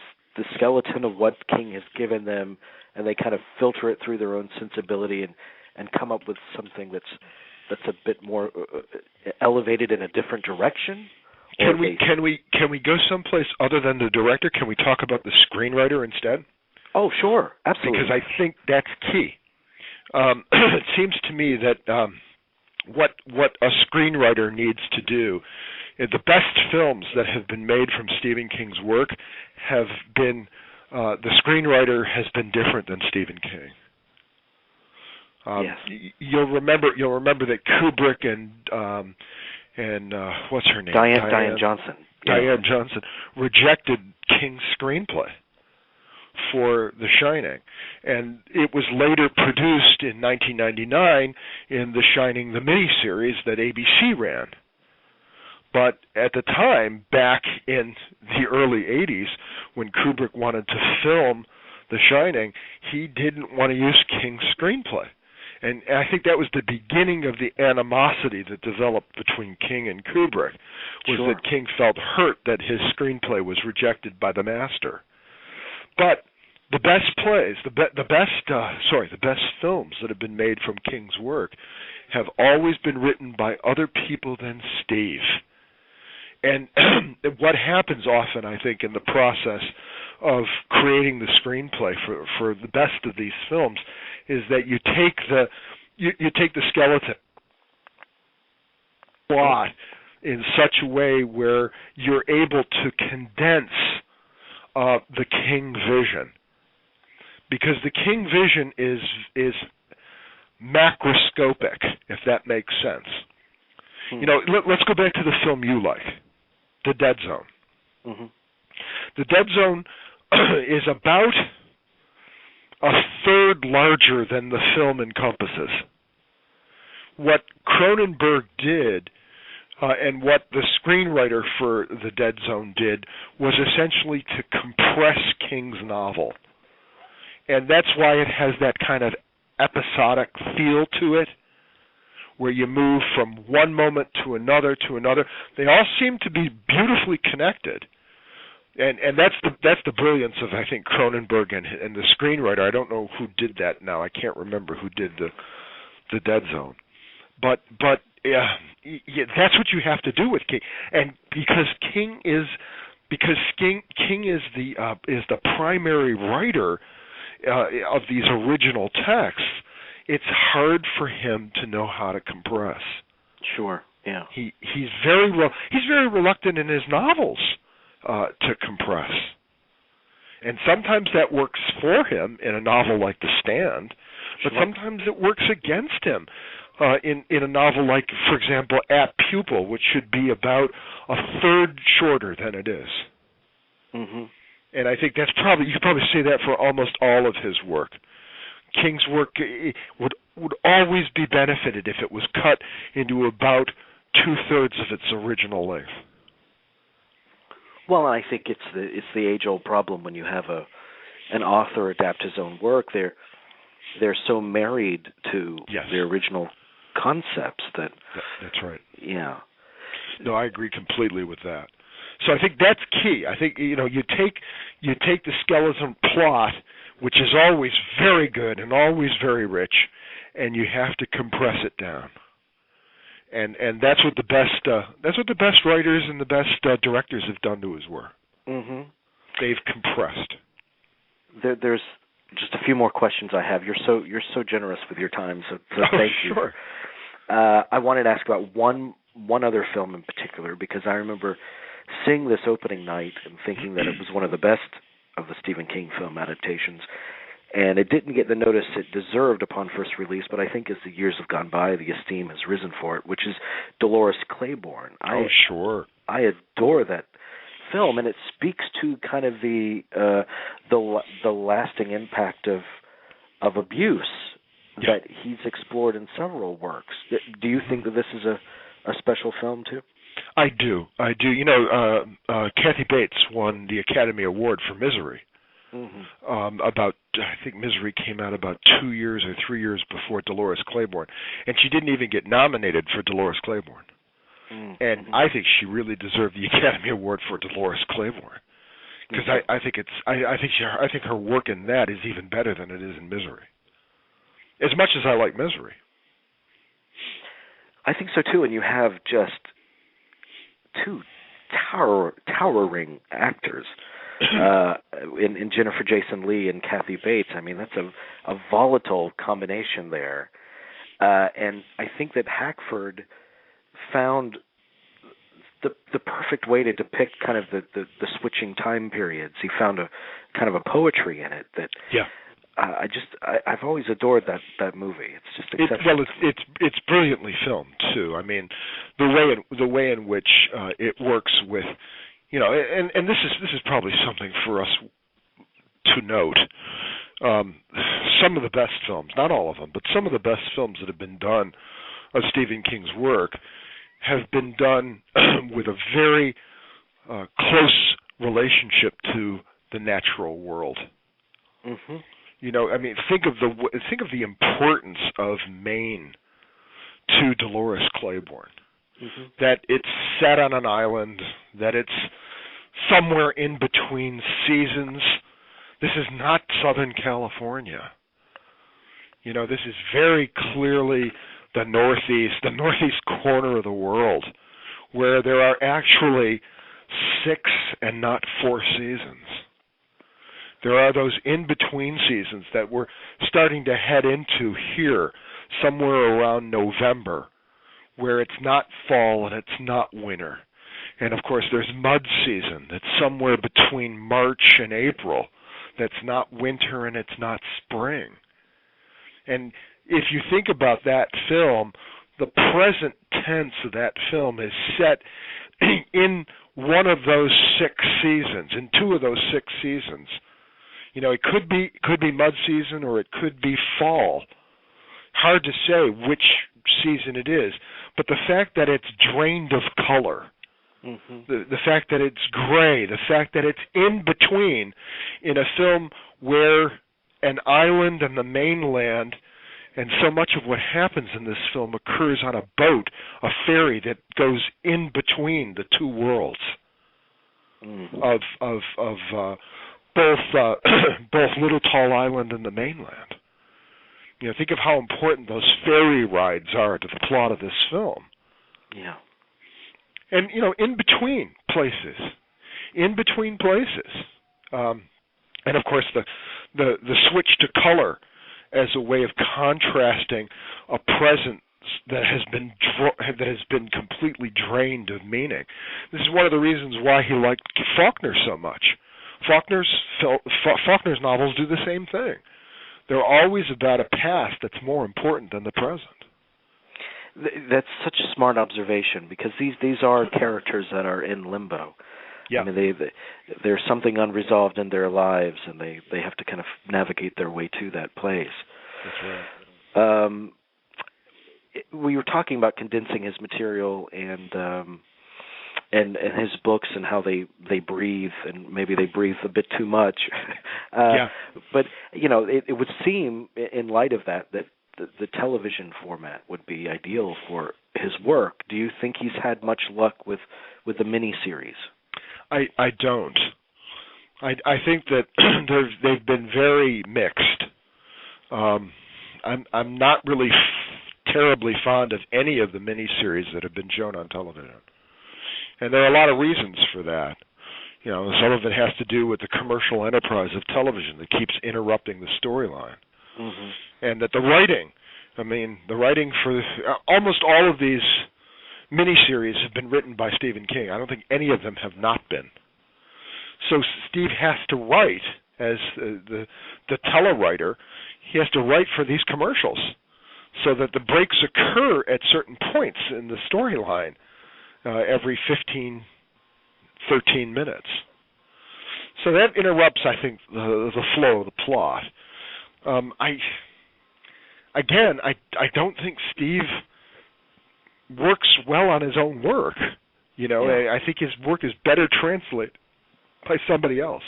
skeleton of what King has given them, and they kind of filter it through their own sensibility and come up with something that's a bit more elevated in a different direction? Can we go someplace other than the director? Can we talk about the screenwriter instead? Oh, sure, absolutely. Because I think that's key. It seems to me that what a screenwriter needs to do, the best films that have been made from Stephen King's work have been the screenwriter has been different than Stephen King. Yes. You'll remember that Kubrick and what's her name? Diane Johnson. Diane Johnson rejected King's screenplay for The Shining, and it was later produced in 1999 in The Shining the miniseries that ABC ran. But at the time, back in the early 80s, when Kubrick wanted to film The Shining, he didn't want to use King's screenplay. And I think that was the beginning of the animosity that developed between King and Kubrick, was Sure. that King felt hurt that his screenplay was rejected by the master. But the best plays, the best films that have been made from King's work have always been written by other people than Steve. And what happens often, I think, in the process of creating the screenplay for the best of these films is that you take the skeleton plot in such a way where you're able to condense the King vision, because the King vision is macroscopic, if that makes sense. You know, let's go back to the film you like, The Dead Zone. Mm-hmm. The Dead Zone is about a third larger than the film encompasses. What Cronenberg did, and what the screenwriter for The Dead Zone did, was essentially to compress King's novel. And that's why it has that kind of episodic feel to it, where you move from one moment to another to another. They all seem to be beautifully connected. And that's the brilliance of, I think, Cronenberg and the screenwriter. I don't know who did that now. I can't remember who did the Dead Zone. But that's what you have to do with King. And because King is the primary writer of these original texts, it's hard for him to know how to compress. Sure. Yeah. He's very reluctant in his novels to compress, and sometimes that works for him in a novel like The Stand, but sometimes it works against him in a novel like, for example, At Pupil, which should be about a third shorter than it is. Mm-hmm. And I think you could probably say that for almost all of his work. King's work would always be benefited if it was cut into about 2/3 of its original length. Well, I think it's the age-old problem when you have an author adapt his own work. They're so married to the original concepts that's right. Yeah. No, I agree completely with that. So I think that's key. I think you take the skeleton plot, which is always very good and always very rich, and you have to compress it down. And that's what the best writers and the best directors have done to his work. Mm-hmm. They've compressed. There's just a few more questions I have. You're so generous with your time, so thank you. Sure. I wanted to ask about one other film in particular, because I remember seeing this opening night and thinking that it was one of the best of the Stephen King film adaptations, and it didn't get the notice it deserved upon first release, but I think as the years have gone by, the esteem has risen for it, which is Dolores Claiborne. Sure. I adore that film, and it speaks to kind of the lasting impact of abuse that he's explored in several works. Do you think that this is a special film too? I do. You know, Kathy Bates won the Academy Award for Misery. About, I think Misery came out about 2 years or 3 years before Dolores Claiborne, and she didn't even get nominated for Dolores Claiborne. And I think she really deserved the Academy Award for Dolores Claiborne, because I think her work in that is even better than it is in Misery. As much as I like Misery, I think so too. And you have just two towering actors in Jennifer Jason Leigh and Kathy Bates. I mean, that's a volatile combination there. And I think that Hackford found the perfect way to depict kind of the switching time periods. He found a kind of a poetry in it that I've always adored that movie. It's just exceptional. It's brilliantly filmed too. I mean, the way in which it works with, and this is probably something for us to note. Some of the best films, not all of them, but some of the best films that have been done of Stephen King's work have been done with a very close relationship to the natural world. Mm-hmm. I mean, think of the importance of Maine to Dolores Claiborne. Mm-hmm. That it's set on an island, that it's somewhere in between seasons. This is not Southern California. This is very clearly the northeast corner of the world, where there are actually 6 and not 4 seasons. There are those in-between seasons that we're starting to head into here, somewhere around November, where it's not fall and it's not winter. And, of course, there's mud season that's somewhere between March and April. That's not winter and it's not spring. And if you think about that film, the present tense of that film is set in one of those 6 seasons, in 2 of those 6 seasons. It could be mud season or it could be fall. Hard to say which season it is, but the fact that it's drained of color, the fact that it's gray, the fact that it's in between in a film where an island and the mainland, and so much of what happens in this film occurs on a boat, a ferry that goes in between the 2 worlds of both Little Tall Island and the mainland. Think of how important those ferry rides are to the plot of this film. Yeah. And in between places, and of course the switch to color as a way of contrasting a presence that has been completely drained of meaning. This is one of the reasons why he liked Faulkner so much. Faulkner's novels do the same thing. They're always about a past that's more important than the present. That's such a smart observation, because these are characters that are in limbo. Yeah. I mean, there's something unresolved in their lives, and they have to kind of navigate their way to that place. That's right. We were talking about condensing his material and his books and how they breathe, and maybe they breathe a bit too much. But it would seem, in light of that the television format would be ideal for his work. Do you think he's had much luck with the miniseries? I don't. I think that they've been very mixed. I'm not really terribly fond of any of the miniseries that have been shown on television. And there are a lot of reasons for that. Some of it has to do with the commercial enterprise of television that keeps interrupting the storyline. Mm-hmm. And that the writing for almost all of these miniseries have been written by Stephen King. I don't think any of them have not been. So Steve has to write, as the telewriter, he has to write for these commercials so that the breaks occur at certain points in the storyline. Every 15, 13 minutes. So that interrupts, I think, the flow of the plot. I don't think Steve works well on his own work. I think his work is better translated by somebody else.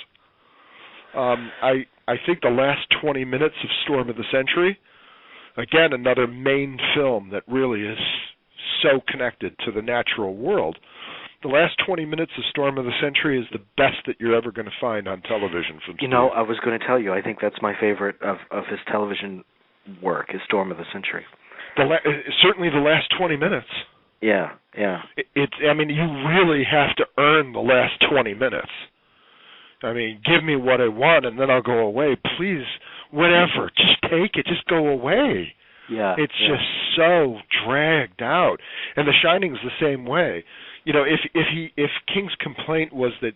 I think the last 20 minutes of Storm of the Century, again, another main film that really is so connected to the natural world. The last 20 minutes of Storm of the Century is the best that you're ever going to find on television from Steve. You know, I was going to tell you, I think that's my favorite of his television work, is Storm of the Century. Certainly the last 20 minutes. Yeah. I mean, you really have to earn the last 20 minutes. I mean, give me what I want, and then I'll go away. Please, whatever, just take it. Just go away. Yeah. It's just so dragged out. And The Shining's the same way. You know, if King's complaint was that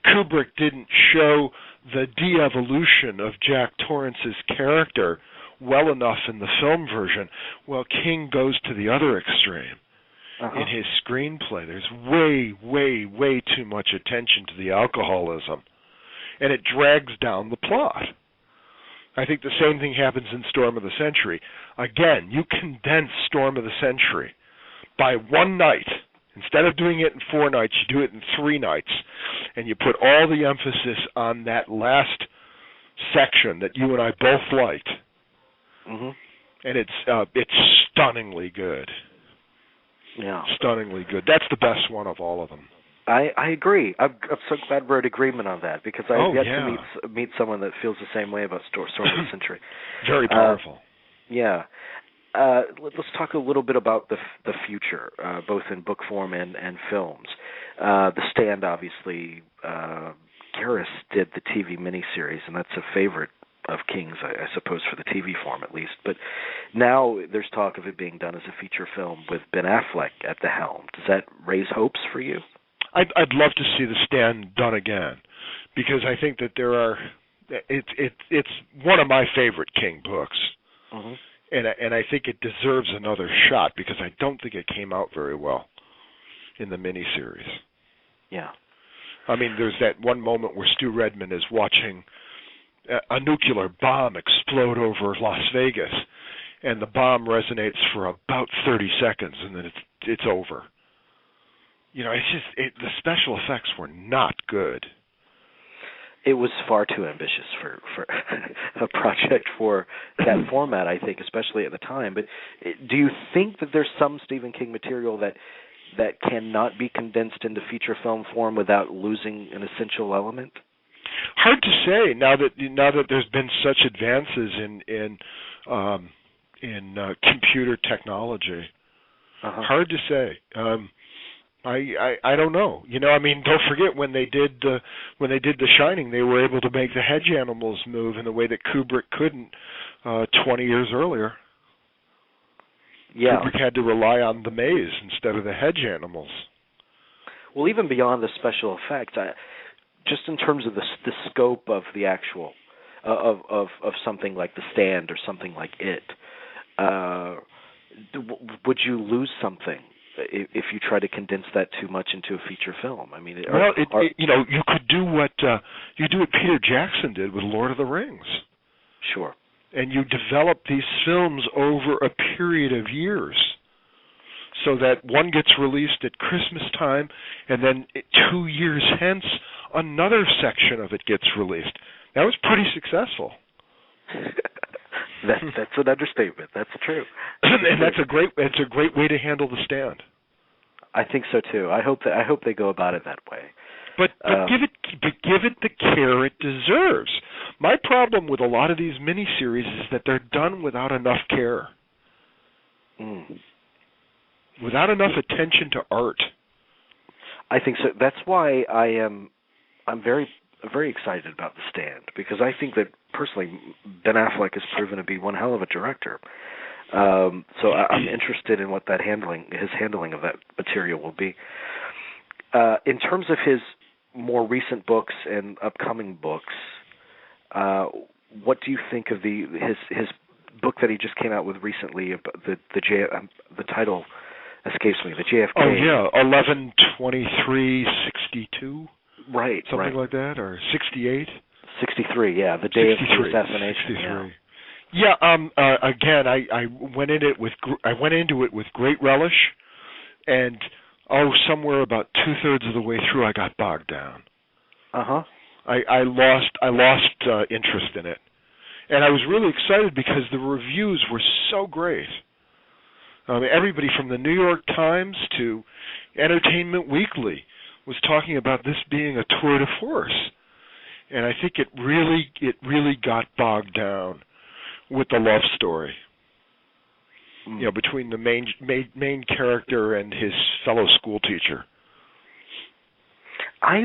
Kubrick didn't show the de-evolution of Jack Torrance's character well enough in the film version, well, King goes to the other extreme. In his screenplay, there's way too much attention to the alcoholism, and it drags down the plot. I think the same thing happens in Storm of the Century. Again, you condense Storm of the Century by one night. Instead of doing it in 4 nights, you do it in 3 nights, and you put all the emphasis on that last section that you and I both liked. And it's stunningly good. Yeah, stunningly good. That's the best one of all of them. I agree. I'm so glad we're in agreement on that, because I've yet to meet someone that feels the same way about Storm of the Century. Very powerful. Yeah. Let's talk a little bit about the future, both in book form and films. The Stand, obviously, Garris did the TV miniseries, and that's a favorite of King's, I suppose, for the TV form at least. But now there's talk of it being done as a feature film with Ben Affleck at the helm. Does that raise hopes for you? I'd love to see The Stand done again, because I think that it's one of my favorite King books. And I think it deserves another shot, because I don't think it came out very well in the miniseries. Yeah. I mean, there's that one moment where Stu Redman is watching a nuclear bomb explode over Las Vegas, and the bomb resonates for about 30 seconds, and then it's over. You know, the special effects were not good. It was far too ambitious for a project for that format, I think, especially at the time. But do you think that there's some Stephen King material that cannot be condensed into feature film form without losing an essential element? Hard to say now that there's been such advances in computer technology. Hard to say. I don't know. You know, I mean, don't forget when they did The Shining, they were able to make the hedge animals move in a way that Kubrick couldn't 20 years earlier. Yeah. Kubrick had to rely on the maze instead of the hedge animals. Well, even beyond the special effects, just in terms of the scope of the actual of something like The Stand or something like it, would you lose something if you try to condense that too much into a feature film? I mean, you know, you could do what Peter Jackson did with Lord of the Rings. Sure. And you develop these films over a period of years, so that one gets released at Christmas time, and then 2 years hence, another section of it gets released. That was pretty successful. That's an understatement. That's true. And it's a great way to handle The Stand. I think so too. I hope they go about it that way. But give it the care it deserves. My problem with a lot of these miniseries is that they're done without enough care, without enough attention to art. I think so. That's why I'm very excited about The Stand, because I think that personally Ben Affleck has proven to be one hell of a director. So I'm interested in what his handling of that material will be. In terms of his more recent books and upcoming books, what do you think of his book that he just came out with recently? The title escapes me. The JFK. Oh yeah, 11/23/62. Right, something like that, or 68. 63. Yeah, the day of the assassination. 63. Yeah. Again, I went into it with great relish, and somewhere about 2/3 of the way through, I got bogged down. I lost interest in it. And I was really excited because the reviews were so great. Everybody from the New York Times to Entertainment Weekly was talking about this being a tour de force. And I think it really got bogged down with the love story. Between the main character and his fellow school teacher. I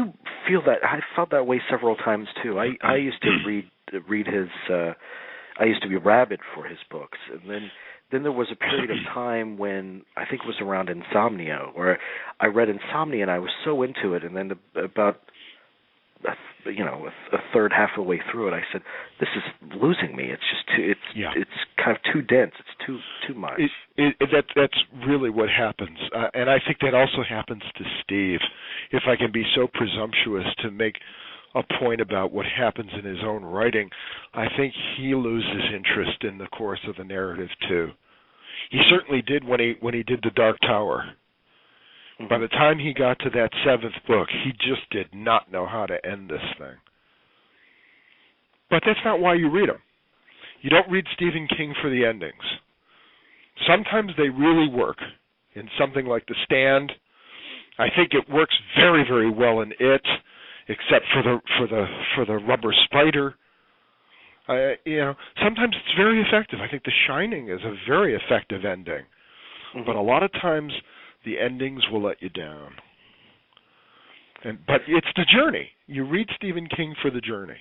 felt that way several times too. I used to read his. I used to be rabid for his books, and then there was a period of time when I think it was around Insomnia, where I read Insomnia and I was so into it, and then about a third half of the way through it, I said, "This is losing me. It's just too. It's kind of too dense. It's too much." That's really what happens, and I think that also happens to Steve. If I can be so presumptuous to make a point about what happens in his own writing, I think he loses interest in the course of the narrative too. He certainly did when he did The Dark Tower. Mm-hmm. By the time he got to that 7th book, he just did not know how to end this thing. But that's not why you read them. You don't read Stephen King for the endings. Sometimes they really work. In something like The Stand, I think it works very, very well in it, except for the rubber spider. Sometimes it's very effective. I think The Shining is a very effective ending. Mm-hmm. But a lot of times the endings will let you down. But it's the journey. You read Stephen King for the journey.